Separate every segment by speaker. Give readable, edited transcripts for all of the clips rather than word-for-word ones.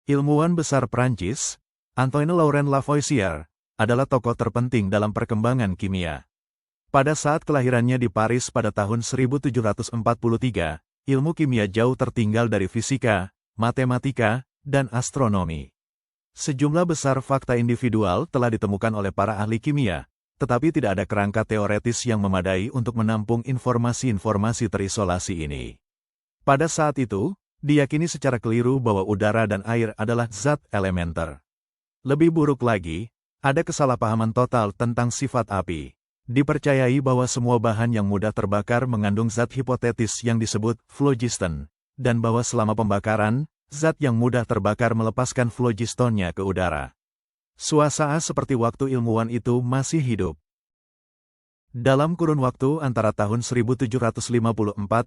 Speaker 1: Ilmuwan besar Prancis, Antoine Laurent Lavoisier, adalah tokoh terpenting dalam perkembangan kimia. Pada saat kelahirannya di Paris pada tahun 1743, ilmu kimia jauh tertinggal dari fisika, matematika, dan astronomi. Sejumlah besar fakta individual telah ditemukan oleh para ahli kimia, tetapi tidak ada kerangka teoretis yang memadai untuk menampung informasi-informasi terisolasi ini. Pada saat itu, diyakini secara keliru bahwa udara dan air adalah zat elementer. Lebih buruk lagi, ada kesalahpahaman total tentang sifat api. Dipercayai bahwa semua bahan yang mudah terbakar mengandung zat hipotetis yang disebut phlogiston, dan bahwa selama pembakaran, zat yang mudah terbakar melepaskan phlogistonnya ke udara. Suasana seperti waktu ilmuwan itu masih hidup. Dalam kurun waktu antara tahun 1754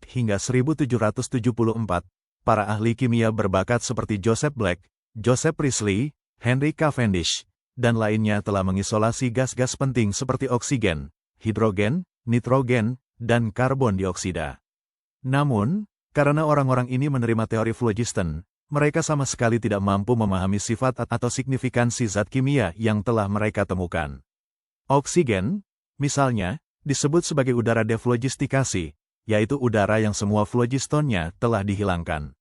Speaker 1: hingga 1774, para ahli kimia berbakat seperti Joseph Black, Joseph Priestley, Henry Cavendish, dan lainnya telah mengisolasi gas-gas penting seperti oksigen, hidrogen, nitrogen, dan karbon dioksida. Namun, karena orang-orang ini menerima teori phlogiston, mereka sama sekali tidak mampu memahami sifat atau signifikansi zat kimia yang telah mereka temukan. Oksigen, misalnya, disebut sebagai udara deflogistikasi, yaitu udara yang semua phlogistonnya telah dihilangkan.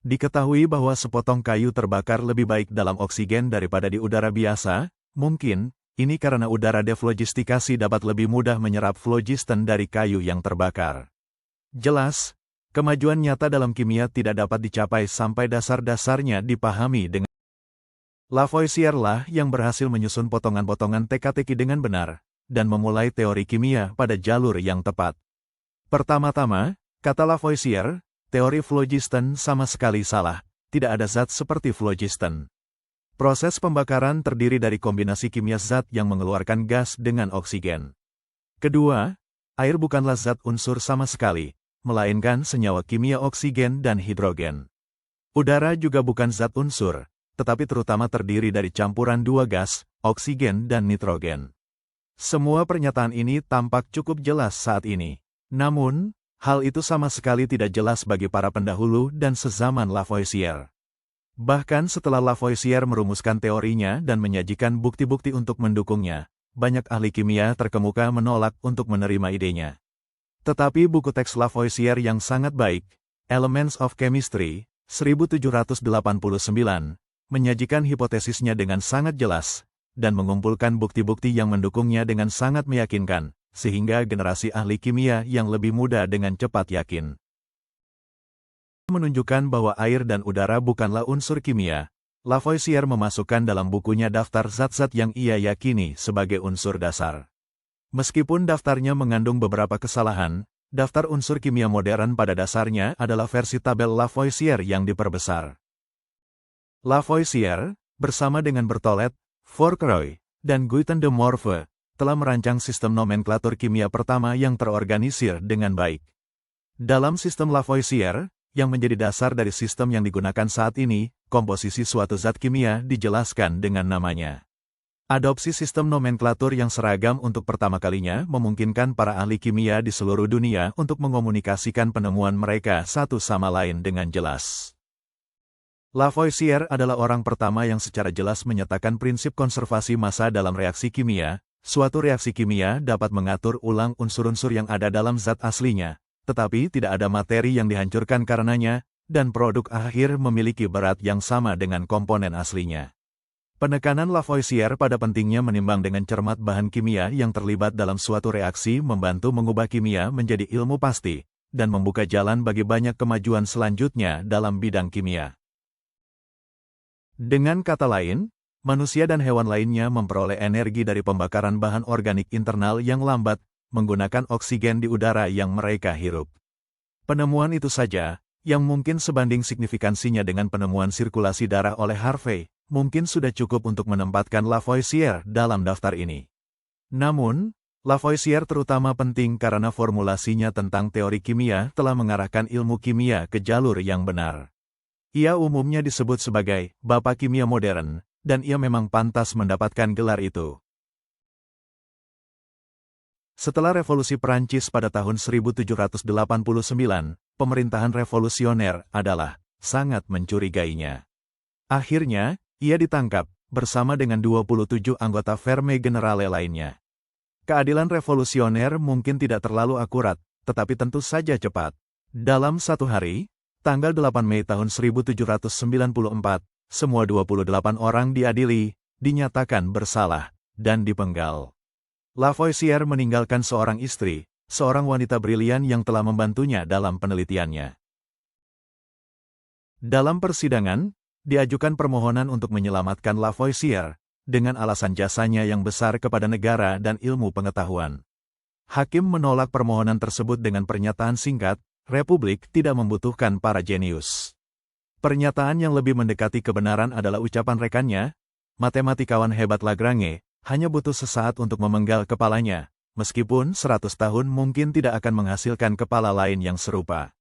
Speaker 1: Diketahui bahwa sepotong kayu terbakar lebih baik dalam oksigen daripada di udara biasa, mungkin, ini karena udara deflogistikasi dapat lebih mudah menyerap phlogiston dari kayu yang terbakar. Jelas, kemajuan nyata dalam kimia tidak dapat dicapai sampai dasar-dasarnya dipahami dengan Lavoisier lah yang berhasil menyusun potongan-potongan teka-teki dengan benar, dan memulai teori kimia pada jalur yang tepat. Pertama-tama, kata Lavoisier, teori phlogiston sama sekali salah, tidak ada zat seperti phlogiston. Proses pembakaran terdiri dari kombinasi kimia zat yang mengeluarkan gas dengan oksigen. Kedua, air bukanlah zat unsur sama sekali, melainkan senyawa kimia oksigen dan hidrogen. Udara juga bukan zat unsur, tetapi terutama terdiri dari campuran dua gas, oksigen dan nitrogen. Semua pernyataan ini tampak cukup jelas saat ini. Namun, hal itu sama sekali tidak jelas bagi para pendahulu dan sezaman Lavoisier. Bahkan setelah Lavoisier merumuskan teorinya dan menyajikan bukti-bukti untuk mendukungnya, banyak ahli kimia terkemuka menolak untuk menerima idenya. Tetapi buku teks Lavoisier yang sangat baik, Elements of Chemistry, 1789, menyajikan hipotesisnya dengan sangat jelas, dan mengumpulkan bukti-bukti yang mendukungnya dengan sangat meyakinkan, sehingga generasi ahli kimia yang lebih muda dengan cepat yakin. Menunjukkan bahwa air dan udara bukanlah unsur kimia, Lavoisier memasukkan dalam bukunya daftar zat-zat yang ia yakini sebagai unsur dasar. Meskipun daftarnya mengandung beberapa kesalahan, daftar unsur kimia modern pada dasarnya adalah versi tabel Lavoisier yang diperbesar. Lavoisier, bersama dengan Berthollet, Fourcroy, dan Guyton de Morveau, telah merancang sistem nomenklatur kimia pertama yang terorganisir dengan baik. Dalam sistem Lavoisier, yang menjadi dasar dari sistem yang digunakan saat ini, komposisi suatu zat kimia dijelaskan dengan namanya. Adopsi sistem nomenklatur yang seragam untuk pertama kalinya memungkinkan para ahli kimia di seluruh dunia untuk mengomunikasikan penemuan mereka satu sama lain dengan jelas. Lavoisier adalah orang pertama yang secara jelas menyatakan prinsip konservasi massa dalam reaksi kimia. Suatu reaksi kimia dapat mengatur ulang unsur-unsur yang ada dalam zat aslinya, tetapi tidak ada materi yang dihancurkan karenanya, dan produk akhir memiliki berat yang sama dengan komponen aslinya. Penekanan Lavoisier pada pentingnya menimbang dengan cermat bahan kimia yang terlibat dalam suatu reaksi membantu mengubah kimia menjadi ilmu pasti, dan membuka jalan bagi banyak kemajuan selanjutnya dalam bidang kimia. Dengan kata lain, manusia dan hewan lainnya memperoleh energi dari pembakaran bahan organik internal yang lambat, menggunakan oksigen di udara yang mereka hirup. Penemuan itu saja, yang mungkin sebanding signifikansinya dengan penemuan sirkulasi darah oleh Harvey, mungkin sudah cukup untuk menempatkan Lavoisier dalam daftar ini. Namun, Lavoisier terutama penting karena formulasinya tentang teori kimia telah mengarahkan ilmu kimia ke jalur yang benar. Ia umumnya disebut sebagai Bapak Kimia Modern, dan ia memang pantas mendapatkan gelar itu. Setelah revolusi Prancis pada tahun 1789, pemerintahan revolusioner adalah sangat mencurigainya. Akhirnya, ia ditangkap, bersama dengan 27 anggota Ferme Generale lainnya. Keadilan revolusioner mungkin tidak terlalu akurat, tetapi tentu saja cepat. Dalam satu hari, tanggal 8 Mei tahun 1794, semua 28 orang diadili, dinyatakan bersalah, dan dipenggal. Lavoisier meninggalkan seorang istri, seorang wanita brilian yang telah membantunya dalam penelitiannya. Dalam persidangan, diajukan permohonan untuk menyelamatkan Lavoisier, dengan alasan jasanya yang besar kepada negara dan ilmu pengetahuan. Hakim menolak permohonan tersebut dengan pernyataan singkat, Republik tidak membutuhkan para jenius. Pernyataan yang lebih mendekati kebenaran adalah ucapan rekannya, matematikawan hebat Lagrange, hanya butuh sesaat untuk memenggal kepalanya, meskipun 100 tahun mungkin tidak akan menghasilkan kepala lain yang serupa.